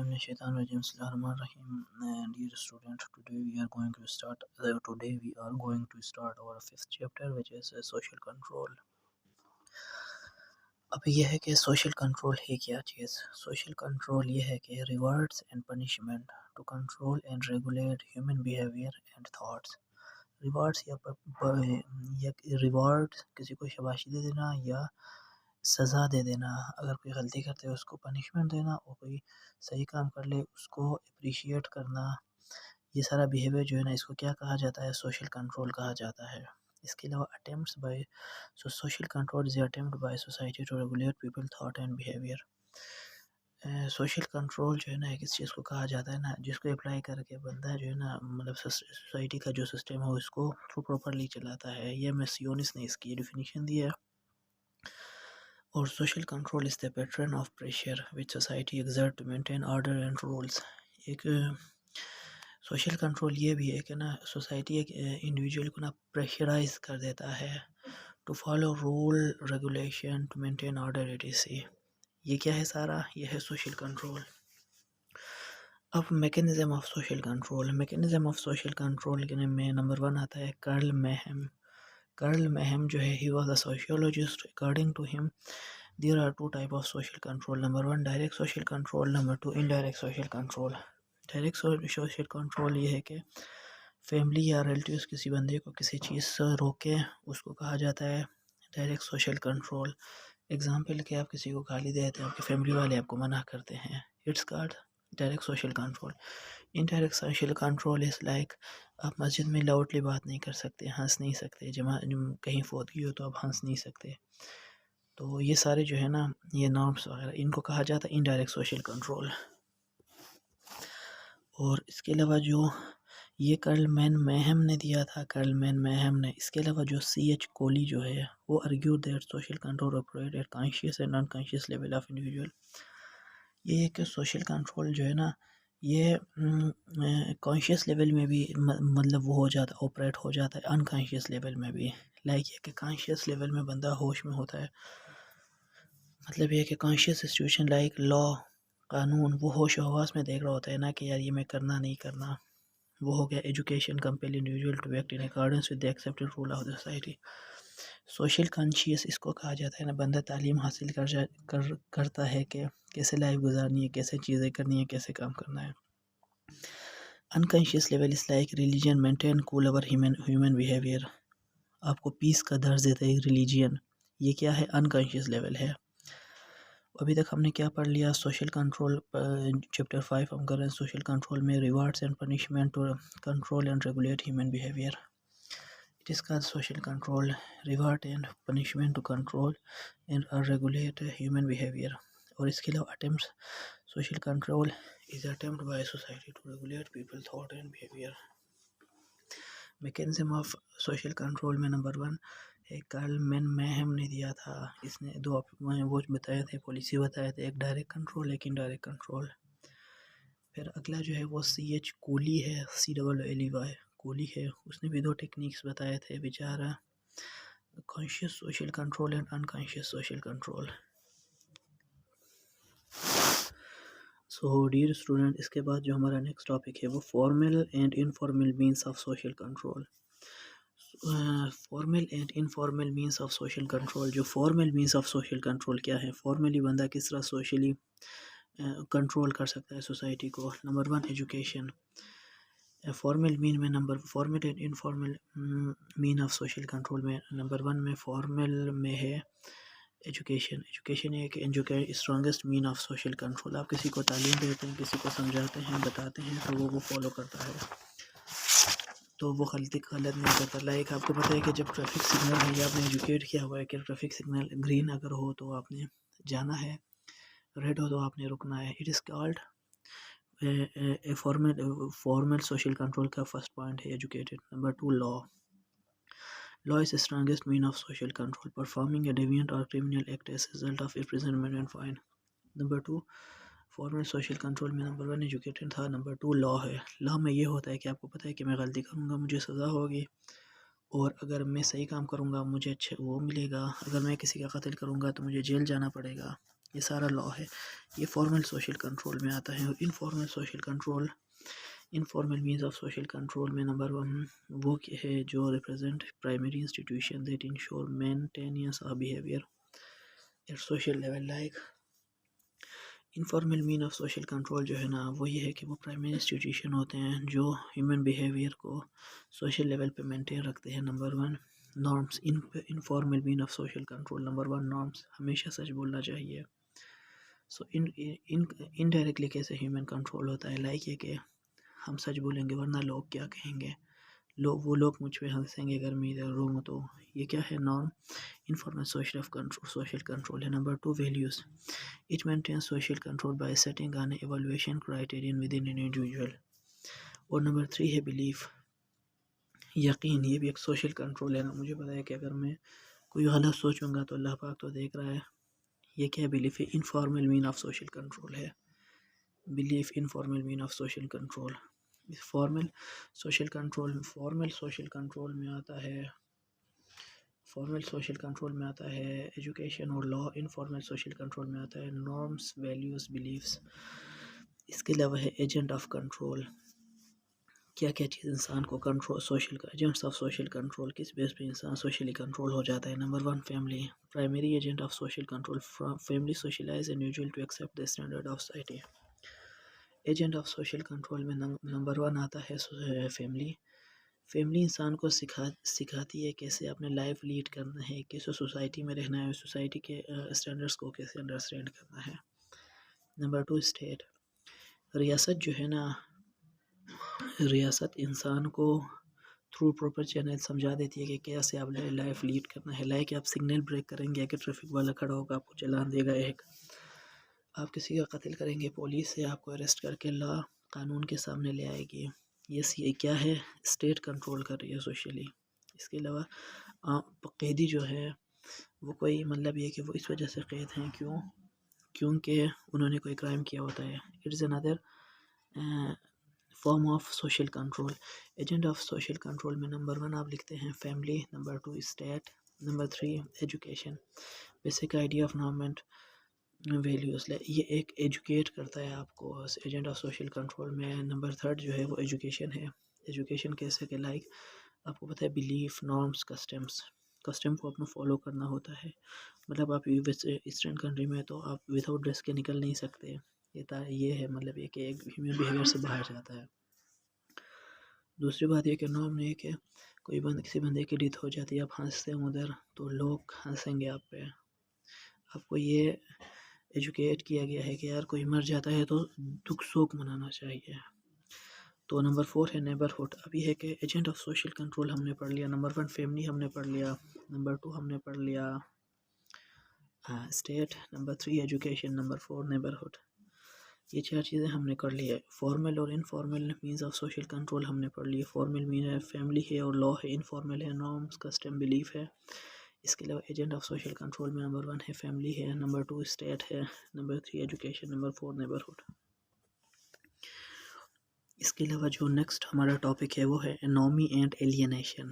من الشیطان الرجیم بسم اللہ الرحمن الرحیم. Dear student, today we are going to start our fifth chapter which is social control. اب یہ ہے کہ سوشل کنٹرول ہے کیا چیز. سوشل کنٹرول یہ ہے کہ rewards and punishment to control and regulate human behaviour and thoughts. Rewards یا ریوارڈ کسی کو شاباشی دے دینا یا سزا دے دینا، اگر کوئی غلطی کرتے ہے اس کو پنشمنٹ دینا، اور کوئی صحیح کام کر لے اس کو اپریشیٹ کرنا، یہ سارا بیہیویئر جو ہے نا اس کو کیا کہا جاتا ہے؟ سوشل کنٹرول کہا جاتا ہے. اس کے علاوہ attempts by social control is attempt by society to regulate people thought and behaviour. Social control جو ہے نا ایک اس چیز کو کہا جاتا ہے نا جس کو اپلائی کر کے بندہ جو ہے نا مطلب سوسائٹی کا جو سسٹم ہے اس کو پراپرلی چلاتا ہے. یہ میسیونس نے اس کی ڈیفینیشن دی ہے. اور social control is the pattern of pressure which society exert to maintain order and rules. ایک سوشل کنٹرول یہ بھی ہے کہ نا سوسائٹی ایک انڈیویجول کو نا پریشرائز کر دیتا ہے to follow rule regulation to maintain order etc. یہ کیا ہے سارا؟ یہ ہے سوشل کنٹرول. اب mechanism of social control. Mechanism of social control میں نمبر 1 آتا ہے کرل میہم. کرل میہم جو ہے he was a sociologist. According to him there are two type of social control. Number 1 direct social control, number 2 indirect social control. Direct social control یہ ہے کہ family یا relatives کسی بندے کو کسی چیز سے روکیں، اس کو کہا جاتا ہے ڈائریکٹ سوشل کنٹرول. اگزامپل کہ آپ کسی کو گالی دیتے ہیں، آپ کے فیملی والے آپ کو منع کرتے ہیں، it's called direct social control. Indirect social control is like آپ مسجد میں لاؤڈلی بات نہیں کر سکتے، ہنس نہیں سکتے، کہیں فوتگی ہو تو آپ ہنس نہیں سکتے. تو یہ سارے جو ہے نا یہ نارمس وغیرہ ان کو کہا جاتا ہے انڈائریکٹ سوشل کنٹرول. اور اس کے علاوہ جو یہ کرل میہم نے دیا تھا، کرل میہم نے، اس کے علاوہ جو C.H. کولی جو ہے وہ argue that social control operate at conscious and unconscious level of individual. یہ ایک سوشل کنٹرول جو ہے نا یہ کانشیس لیول میں بھی مطلب وہ ہو جاتا ہے، آپریٹ ہو جاتا ہے انکانشیس لیول میں بھی. لائک یہ کہ کانشیس لیول میں بندہ ہوش میں ہوتا ہے، مطلب یہ کہ کانشیس سچویشن لائک لا، قانون، وہ ہوش و حواس میں دیکھ رہا ہوتا ہے نا کہ یار یہ میں کرنا نہیں کرنا. وہ ہو گیا education compel individual to act in accordance with the accepted rule of the society. Social conscious اس کو کہا جاتا ہے نا بندہ تعلیم حاصل کرتا ہے کہ کیسے لائف گزارنی ہے، کیسے چیزیں کرنی ہے، کیسے کام کرنا ہے. Unconscious level is like religion maintain cool over human behaviour. آپ کو پیس کا درس دیتا ہے ریلیجین. یہ کیا ہے؟ انکانشیس لیول ہے. ابھی تک ہم نے کیا پڑھ لیا؟ سوشل کنٹرول چیپٹر 5 ہم کر رہے ہیں. سوشل کنٹرول میں rewards and punishment to control and regulate human behaviour. It is called social control. Reward and punishment to control and regulate human behaviour. اور اس کے علاوہ attempts social control is attempt by society to regulate people thought and behaviour. Mechanism of social control میں number 1 ایک کرل میہم نے دیا تھا. اس نے دو وہ بتائے تھے، پالیسی بتائے تھے، ایک ڈائریکٹ کنٹرول، ایک انڈائریکٹ کنٹرول. پھر اگلا جو ہے وہ C.H. کولی ہے، COOLY کولی ہے. اس نے بھی 2 ٹیکنیکس بتائے تھے بیچارہ، conscious social control and unconscious social control. So dear student, اس کے بعد جو ہمارا نیکسٹ ٹاپک ہے وہ formal and informal means of social control. Formal and informal means of social control. جو formal means of social control کیا ہے؟ فارملی بندہ کس طرح سوشلی کنٹرول کر سکتا ہے سوسائٹی کو. Number 1 education. فارمل مین میں formal and informal mean of social control میں نمبر 1 میں فارمل میں ہے ایجوکیشن. ایجوکیشن یہ کہ strongest mean of social control. آپ کسی کو تعلیم دیتے ہیں، کسی کو سمجھاتے ہیں، بتاتے ہیں تو وہ فالو کرتا ہے، تو وہ غلط نہیں کرتا. لائک آپ کو پتہ ہے کہ جب ٹریفک سگنل ہے یا آپ نے ایجوکیٹ کیا ہوا ہے کہ ٹریفک سگنل گرین اگر ہو تو آپ نے جانا ہے، ریڈ ہو تو آپ نے رکنا ہے. It is called formal social control کا فرسٹ پوائنٹ ہے educated. Number 2 law. Law is the strongest mean of social control, performing a deviant or criminal act as a result of imprisonment and fine. Number 2 formal social control میں number 1 educated تھا، number 2 لا ہے. لا میں یہ ہوتا ہے کہ آپ کو پتہ ہے کہ میں غلطی کروں گا مجھے سزا ہوگی، اور اگر میں صحیح کام کروں گا مجھے اچھے وہ ملے گا، اگر میں کسی کا قتل کروں گا تو مجھے جیل جانا پڑے گا. یہ سارا لا ہے. یہ فارمل سوشل کنٹرول میں آتا ہے. اور informal social control, informal means of social control میں نمبر 1 وہ ہے جو represent primary institution that ensure maintenance of behaviour at social level. Like informal mean of social control جو ہے نا وہ یہ ہے کہ وہ پرائمری انسٹیٹیوشن ہوتے ہیں جو ہیومن بیہیویئر کو سوشل لیول پہ مینٹین رکھتے ہیں. Number 1 norms. Informal mean of social control number 1 norms. ہمیشہ سچ بولنا چاہیے. سو انڈائریکٹلی کیسے ہیومن کنٹرول ہوتا ہے؟ لائک یہ کہ ہم سچ بولیں گے ورنہ لوگ کیا کہیں گے، وہ لوگ مجھ پہ ہنسیں گے اگر میں ادھر روم. تو یہ کیا ہے نارم انفارمل سوشل کنٹرول ہے. Number 2 values. It maintain social control by setting on evaluation criterion within individual. اور نمبر 3 ہے بلیف، یقین. یہ بھی ایک سوشل کنٹرول ہے نا. مجھے پتا ہے کہ اگر میں کوئی غلط سوچوں گا تو اللہ پاک تو دیکھ رہا ہے. یہ کیا بلیف ہے؟ Informal mean of social control ہے. Belief informal mean of social control. Formal social control میں آتا ہے، فارمل سوشل کنٹرول میں آتا ہے ایجوکیشن اور لا. انفارمل سوشل کنٹرول میں آتا ہے نارمس، ویلیوز، بلیفس. اس کے علاوہ ہے ایجنٹ آف کنٹرول. کیا کیا چیز انسان کو control, social agents of social control کس بیس پہ انسان سوشلی کنٹرول ہو جاتا ہے. Number 1 family. Primary agent of social control family socialize individual to accept the standard of society. Agent of social control میں نمبر 1 آتا ہے فیملی. فیملی انسان کو سکھاتی ہے کیسے اپنے لائف لیڈ کرنا ہے، کیسے سوسائٹی میں رہنا ہے، سوسائٹی کے اسٹینڈرڈس کو کیسے انڈرسٹینڈ کرنا ہے. Number 2 state. ریاست جو ہے نا، ریاست انسان کو تھرو پراپر چینل سمجھا دیتی ہے کہ کیسے آپ لائف لیڈ کرنا ہے. لائک آپ سگنل بریک کریں گے کہ ٹریفک والا کھڑا ہوگا آپ کو چلان دے گا. ایک آپ کسی کا قتل کریں گے، پولیس سے آپ کو اریسٹ کر کے لا قانون کے سامنے لے آئے گی. یہ کیا ہے؟ اسٹیٹ کنٹرول کر رہی ہے سوشلی. اس کے علاوہ قیدی جو ہے وہ کوئی مطلب یہ کہ وہ اس وجہ سے قید ہیں کیونکہ انہوں نے کوئی کرائم کیا ہوتا ہے. It is under form of social control. Agent of social control میں نمبر 1 آپ لکھتے ہیں family. Number 2 state. Number 3 education. Basic idea of norm and values. یہ ایک ایجوکیٹ کرتا ہے آپ کو ایجنٹ آف سوشل کنٹرول میں. نمبر 3 جو ہے وہ ایجوکیشن ہے. ایجوکیشن کیسے کہ لائک آپ کو پتہ ہے بلیف، نارمس، کسٹم کو اپنا فالو کرنا ہوتا ہے. مطلب آپ ایسٹرن کنٹری میں تو آپ وداؤٹ ڈریس کے نکل نہیں سکتے. یہ ہے مطلب یہ کہ ایک ہیومن بیہیویئر سے باہر جاتا ہے. دوسری بات یہ کہ نارم نے کہ کوئی کسی بندے کی ڈیتھ ہو جاتی ہے، آپ ہنستے ہیں ادھر تو لوگ ہنسیں گے آپ پہ. آپ کو یہ ایجوکیٹ کیا گیا ہے کہ یار کوئی مر جاتا ہے تو دکھ سوگ منانا چاہیے. تو نمبر 4 ہے نیبرہڈ. اب یہ ہے کہ ایجنٹ آف سوشل کنٹرول ہم نے پڑھ لیا. نمبر 1 فیملی ہم نے پڑھ لیا. نمبر 2 ہم نے پڑھ لیا state. Number 3 education. Number 4 neighbourhood. یہ 4 چیزیں ہم نے کر لی ہے. فارمل اور informal means of social control ہم نے پڑھ لی ہے. فارمل مین ہے فیملی ہے اور لا ہے. انفارمل ہے نارمس، کسٹم، بلیف ہے. اس کے علاوہ ایجنٹ آف سوشل کنٹرول میں نمبر 1 ہے فیملی ہے. نمبر 2 اسٹیٹ ہے. Number 3 education. Number 4 neighbourhood. اس کے علاوہ جو نیکسٹ ہمارا ٹاپک ہے وہ ہے anomie and alienation.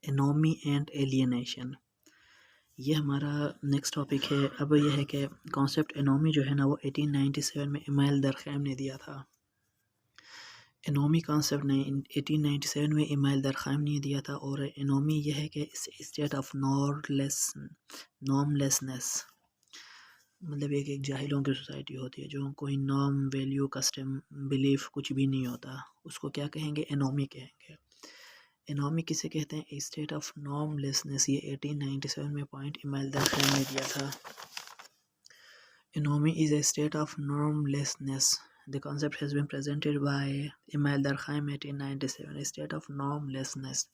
Anomie and alienation یہ ہمارا نیکسٹ ٹاپک ہے. اب یہ ہے کہ کانسیپٹ انومی جو ہے نا وہ 1897 میں ایمیل درخیم نے دیا تھا. انومی کانسیپٹ نے 1897 میں ایمیل درخیم نے دیا تھا. اور انومی یہ ہے کہ اسٹیٹ آف نارملیسنس. مطلب یہ کہ ایک جاہلوں کی سوسائٹی ہوتی ہے جو کوئی نارم، ویلیو، کسٹم، بلیف کچھ بھی نہیں ہوتا، اس کو کیا کہیں گے؟ انومی کہیں گے. انومی کسے کہتے ہیں؟ State of norm lessons. یہ 1897 میں پوائنٹ ایمیل درخیم نے دیا تھا. انومی is a state of normlessness. The concept has been presented by Emile Durkheim 1897. A state of normlessness.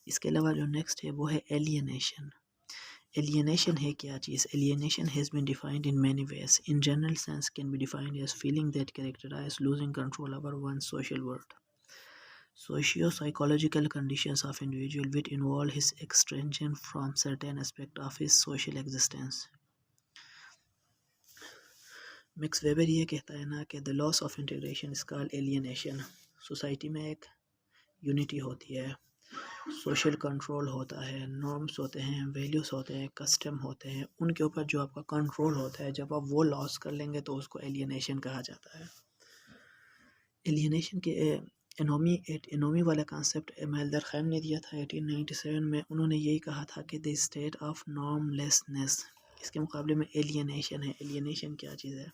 اس کے علاوہ جو نیکسٹ ہے وہ ہے alienation. Alienation ہے کیا چیز؟ Alienation has been defined in many ways. In general sense can be defined as feeling that characterize losing control over one's social world. Socio-psychological conditions of individual which involve his extraction from certain aspect of his social existence. Max Weber یہ کہتا ہے نا کہ the loss of integration is called alienation. Society میں ایک unity ہوتی ہے social control ہوتا ہے، نارمس ہوتے ہیں، ویلیوز ہوتے ہیں، کسٹم ہوتے ہیں، ان کے اوپر جو آپ کا کنٹرول ہوتا ہے، جب آپ وہ لاس کر لیں گے تو اس کو ایلینیشن کہا جاتا ہے۔ ایلینیشن کے انومی والا کانسیپٹ میلدر خیم نے دیا تھا 1897 میں۔ انہوں نے یہی کہا تھا کہ the state of normlessness, اس کے مقابلے میں ایلینیشن ہے۔ ایلینیشن کیا چیز ہے؟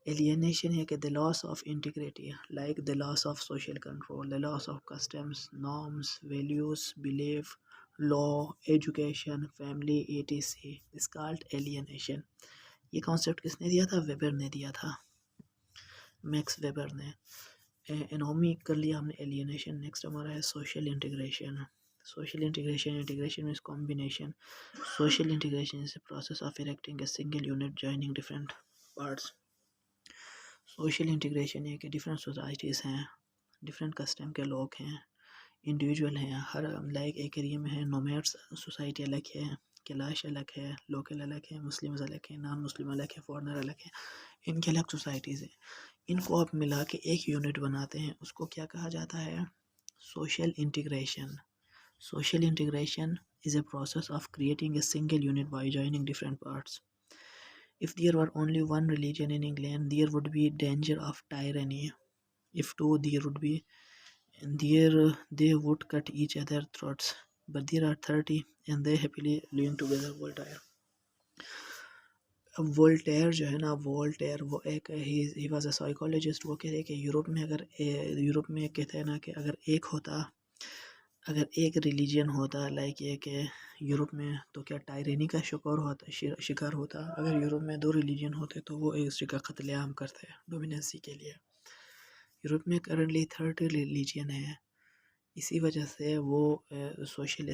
ایلینیشن ہے کہ the loss of integrity, like the loss of social control, the loss of customs, norms, values, belief, law, education, family, etc. is called alienation۔ یہ کانسیپٹ کس نے دیا تھا؟ ویبر نے دیا تھا، میکس ویبر نے۔ انومی کر لیا ہم نے ایلینیشن۔ نیکسٹ ہمارا ہے social integration. Social integration, integration means combination. Social integration is a process of erecting a single unit joining different parts. Social integration یہ کہ ڈفرینٹ سوسائٹیز ہیں، ڈفرینٹ کسٹم کے لوگ ہیں، انڈیویجول ہیں، ہر لائک ایک ایریا میں ہے۔ نومیڈس سوسائٹی الگ ہے، کیلاش الگ ہے، لوکل الگ ہے، مسلمز الگ ہیں، نان مسلم الگ ہے، فورنر الگ ہے، ان کی الگ سوسائٹیز ہیں۔ ان کو آپ ملا کے ایک یونٹ بناتے ہیں، اس کو کیا کہا جاتا ہے؟ Social integration. Social integration is a process of creating a single unit by joining different parts. If there were only one religion in England, there would be danger of tyranny. If two, they would cut each other throats. But there are 30 and they happily living together. وولٹیر جو ہے نا، وولٹیر وہ ایک he was a psychologist. وہ کہتے ہیں کہ Europe میں کہتے ہیں نا کہ اگر ایک ریلیجن ہوتا لائک یہ کہ یورپ میں، تو کیا ٹائرینی کا شکار ہوتا؟ اگر یورپ میں دو ریلیجن ہوتے تو وہ ایک دوسرے کا قتل عام کرتے ڈومیننسی کے لیے۔ یورپ میں کرنٹلی 30 ریلیجن ہے، اسی وجہ سے وہ سوشلی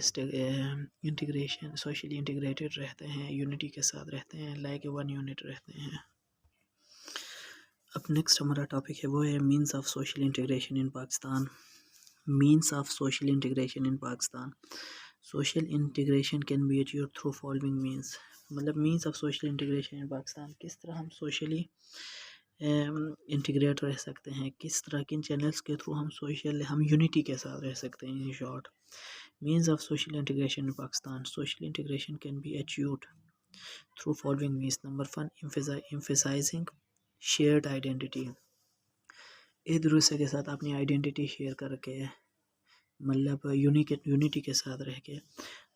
انٹیگریٹڈ رہتے ہیں، یونٹی کے ساتھ رہتے ہیں، لائک ون یونٹ رہتے ہیں۔ اب نیکسٹ ہمارا ٹاپک ہے، وہ ہے means of social integration in Pakistan. Means of social integration in Pakistan. Social integration can be achieved through following means. مطلب means of social integration in Pakistan, کس طرح ہم سوشلی انٹیگریٹ رہ سکتے ہیں، کس طرح کن چینلز کے تھرو ہم یونٹی کے ساتھ رہ سکتے ہیں۔ In short means of social integration in Pakistan, social integration can be achieved through following means. Number 1 emphasizing shared identity، ایک دوسرے کے ساتھ اپنی آئیڈینٹی شیئر کر کے، مطلب یونٹی کے ساتھ رہ کے۔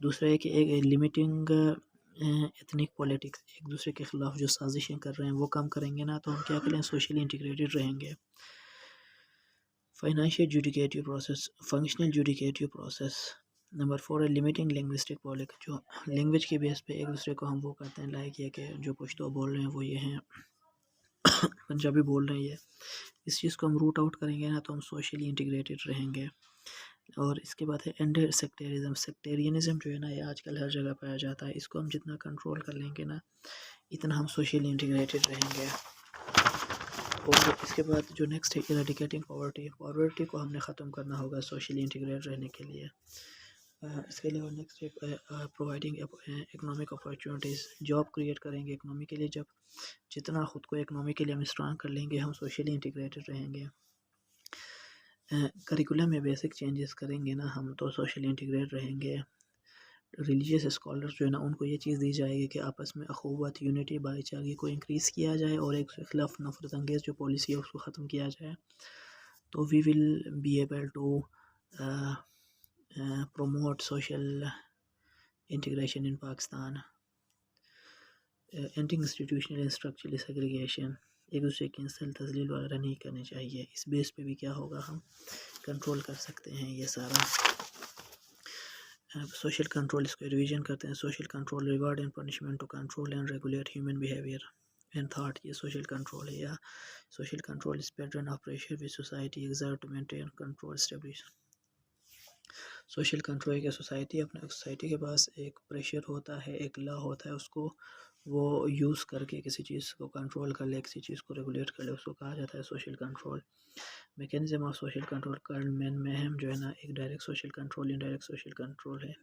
دوسرا ہے کہ ایک لمیٹنگ ایتھنک پولیٹکس، ایک دوسرے کے خلاف جو سازشیں کر رہے ہیں وہ کم کریں گے نا تو ہم کیا کریں، سوشلی انٹیگریٹڈ رہیں گے۔ Financial judicative process, functional judicative process. Number 4 ہے لمیٹنگ لنگوسٹک پولیٹکس، جو لینگویج کے بیس پہ ایک دوسرے کو ہم وہ کرتے ہیں، لائک یہ کہ جو پشتو بول رہے ہیں وہ یہ ہیں، پنجابی بول رہے ہیں یہ، اس چیز کو ہم روٹ آؤٹ کریں گے نا تو ہم سوشلی انٹیگریٹڈ رہیں گے۔ اور اس کے بعد ہے اینڈ سیکٹریزم۔ سیکٹیرینزم جو ہے نا یہ آج کل ہر جگہ پایا جاتا ہے، اس کو ہم جتنا کنٹرول کر لیں گے نا اتنا ہم سوشلی انٹیگریٹڈ رہیں گے۔ اور اس کے بعد جو نیکسٹ ہے ایریڈیکیٹنگ پاورٹی، پاورٹی کو ہم نے ختم کرنا ہوگا سوشلی انٹیگریٹ رہنے کے لیے۔ اس کے علاوہ نیکسٹ ہے providing economic opportunities, job create کریں گے اکنامی کے لیے۔ جتنا خود کو اکنامی کے لیے ہم اسٹرانگ کر لیں گے ہم سوشلی انٹیگریٹڈ رہیں گے۔ کریکولم میں بیسک چینجز کریں گے نا ہم تو سوشلی انٹیگریٹ رہیں گے۔ ریلیجیس اسکالر جو ہے نا ان کو یہ چیز دی جائے گی کہ آپس میں اخوت، یونٹی، بھائی چارگی کو انکریز کیا جائے اور ایک خلاف نفرت انگیز جو پالیسی ہے اس کو ختم کیا جائے، تو we will be able to promote social integration in Pakistan. Ending institutional and structural segregation، ایک دوسرے کی انسل تذلیل وغیرہ نہیں کرنی چاہیے۔ اس بیس پہ بھی کیا ہوگا، ہم کنٹرول کر سکتے ہیں یہ سارا۔ سوشل کنٹرول، اس کو ریویژن کرتے ہیں۔ Social control, reward and punishment to control and regulate human behaviour and thought, یہ سوشل کنٹرول ہے۔ یا social control is pattern of pressure which society exert to maintain control establish. Social control کے society کے پاس ایک pressure ہوتا ہے، ایک لا ہوتا ہے، اس کو وہ یوز کر کے کسی چیز کو کنٹرول کر لے، کسی چیز کو ریگولیٹ کر لے، اس کو کہا جاتا ہے social control. Mechanism of social control, Kharal میہم جو ہے نا ایک direct social control, indirect social control ہے۔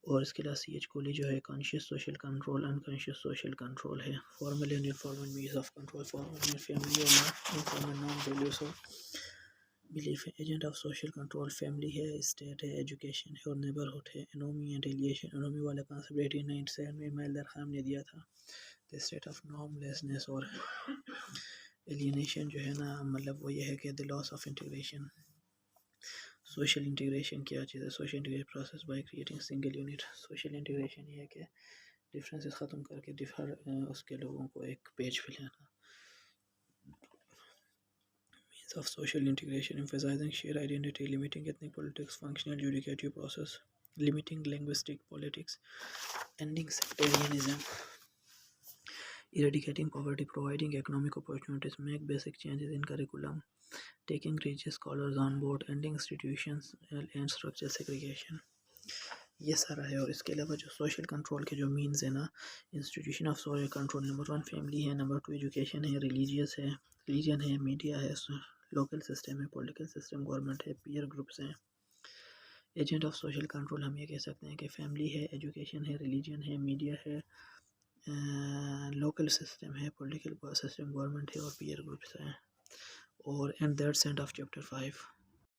اور اس کے علاوہ سی ایچ کولی جو ہے conscious social control, unconscious social control ہے۔ فارمل اینڈ انفارمل میز of control, formal and family اور انفارمل نان ریلیوس بلیف ہے agent of social control family ہے، اسٹیٹ ہے، ایجوکیشن ہے اور نیبرہڈ ہے. انومی اینڈ ایلیشن، انومی والا کانسیپٹ 1897 میں میلدر خان نے دیا تھا. The state of norm lessons اور ایلینیشن جو ہے نا، مطلب وہ یہ ہے کہ دا لاس آف انٹیگریشن. سوشل انٹیگریشن کیا چیز ہے؟ Social integration process by creating single unit. Social integration یہ ہے کہ ڈفرینسز ختم کر کے اس کے لوگوں کو ایک پیج پہ لانا. Means of social integration: emphasizing shared identity, limiting ethnic politics, functional judicative process, limiting linguistic politics, ending sectarianism, eradicating poverty, providing economic opportunities, make basic changes in curriculum, taking religious scholars on board, ending institutions and structural segregation. یہ سارا ہے. اور اس کے علاوہ جو social control کے جو مینز ہیں نا، institution of social control: number 1 family ہے، نمبر 2 ایجوکیشن ہے، ریلیجن ہے، میڈیا ہے، لوکل سسٹم ہے، پولیٹیکل سسٹم، گورنمنٹ ہے، پیئر گروپس ہیں. ایجنٹ آف سوشل کنٹرول ہم یہ کہہ سکتے ہیں کہ فیملی ہے، ایجوکیشن ہے، ریلیجن ہے، میڈیا ہے، لوکل سسٹم ہے، پولیٹیکل سسٹم، گورنمنٹ ہے اور پیئر گروپس ہیں. اور and that's and of chapter 5.